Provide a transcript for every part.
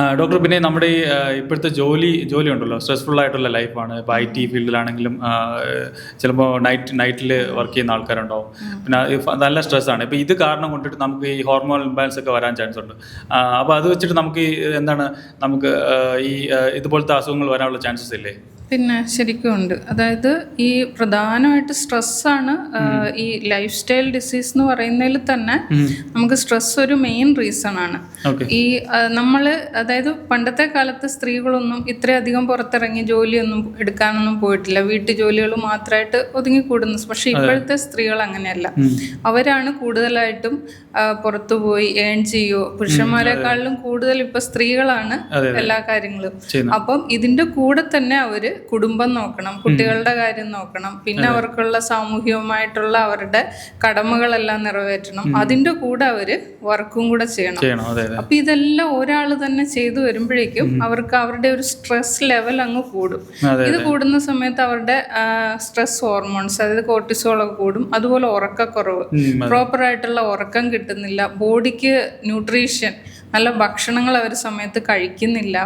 Doctor, പിന്നെ നമ്മുടെ ഈ ഇപ്പോഴത്തെ ജോലി ഉണ്ടല്ലോ, സ്ട്രെസ്ഫുൾ ആയിട്ടുള്ള ലൈഫാണ്. ഇപ്പോൾ IT ഫീൽഡിലാണെങ്കിലും ചിലപ്പോൾ നൈറ്റിൽ വർക്ക് ചെയ്യുന്ന ആൾക്കാരുണ്ടാവും. പിന്നെ നല്ല സ്ട്രെസ്സാണ്. ഇപ്പോൾ ഇത് കാരണം കൊണ്ടിട്ട് നമുക്ക് ഈ ഹോർമോൺ ഇംബാലൻസ് ഒക്കെ വരാൻ ചാൻസ് ഉണ്ട്. അപ്പോൾ അത് വെച്ചിട്ട് നമുക്ക് നമുക്ക് ഇതുപോലത്തെ അസുഖങ്ങൾ വരാനുള്ള ചാൻസസ് ഇല്ലേ? പിന്നെ ശരിക്കും ഉണ്ട്. അതായത് ഈ പ്രധാനമായിട്ട് സ്ട്രെസ്സാണ് ഈ ലൈഫ് സ്റ്റൈൽ ഡിസീസ് എന്ന് പറയുന്നതിൽ തന്നെ നമുക്ക് സ്ട്രെസ് ഒരു മെയിൻ റീസൺ ആണ്. ഈ നമ്മൾ അതായത് പണ്ടത്തെ കാലത്ത് സ്ത്രീകളൊന്നും ഇത്രയധികം പുറത്തിറങ്ങി ജോലിയൊന്നും എടുക്കാനൊന്നും പോയിട്ടില്ല. വീട്ടു ജോലികൾ മാത്രമായിട്ട് ഒതുങ്ങിക്കൂടുന്നു. പക്ഷെ ഇപ്പോഴത്തെ സ്ത്രീകൾ അങ്ങനെയല്ല. അവരാണ് കൂടുതലായിട്ടും പുറത്തുപോയി ഏൺ ചെയ്യുകയോ, പുരുഷന്മാരെക്കാളിലും കൂടുതൽ ഇപ്പൊ സ്ത്രീകളാണ് എല്ലാ കാര്യങ്ങളും. അപ്പം ഇതിന്റെ കൂടെ തന്നെ അവര് കുടുംബം നോക്കണം, കുട്ടികളുടെ കാര്യം നോക്കണം, പിന്നെ അവർക്കുള്ള സാമൂഹികമായിട്ടുള്ള അവരുടെ കടമകളെല്ലാം നിറവേറ്റണം. അതിന്റെ കൂടെ അവര് വർക്കും കൂടെ ചെയ്യണം. അപ്പൊ ഇതെല്ലാം ഒരാൾ തന്നെ ചെയ്തു വരുമ്പോഴേക്കും അവർക്ക് അവരുടെ ഒരു സ്ട്രെസ് ലെവൽ അങ്ങ് കൂടും. ഇത് കൂടുന്ന സമയത്ത് അവരുടെ സ്ട്രെസ് ഹോർമോൺസ്, അതായത് കോർട്ടിസോളൊക്കെ കൂടും. അതുപോലെ ഉറക്കക്കുറവ്, പ്രോപ്പറായിട്ടുള്ള ഉറക്കം കിട്ടുന്നില്ല, ബോഡിക്ക് ന്യൂട്രീഷൻ, നല്ല ഭക്ഷണങ്ങൾ അവർ സമയത്ത് കഴിക്കുന്നില്ല.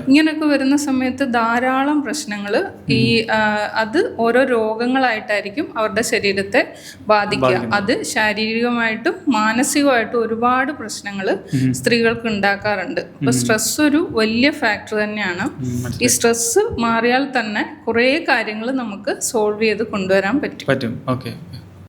ഇങ്ങനെയൊക്കെ വരുന്ന സമയത്ത് ധാരാളം പ്രശ്നങ്ങൾ അത് ഓരോ രോഗങ്ങളായിട്ടായിരിക്കും അവരുടെ ശരീരത്തെ ബാധിക്കുക. അത് ശാരീരികമായിട്ടും മാനസികമായിട്ടും ഒരുപാട് പ്രശ്നങ്ങൾ സ്ത്രീകൾക്ക് ഉണ്ടാക്കാറുണ്ട്. അപ്പൊ സ്ട്രെസ് ഒരു വലിയ ഫാക്ടർ തന്നെയാണ്. ഈ സ്ട്രെസ് മാറിയാൽ തന്നെ കുറേ കാര്യങ്ങൾ നമുക്ക് സോൾവ് ചെയ്ത് കൊണ്ടുവരാൻ പറ്റും. ഓക്കെ.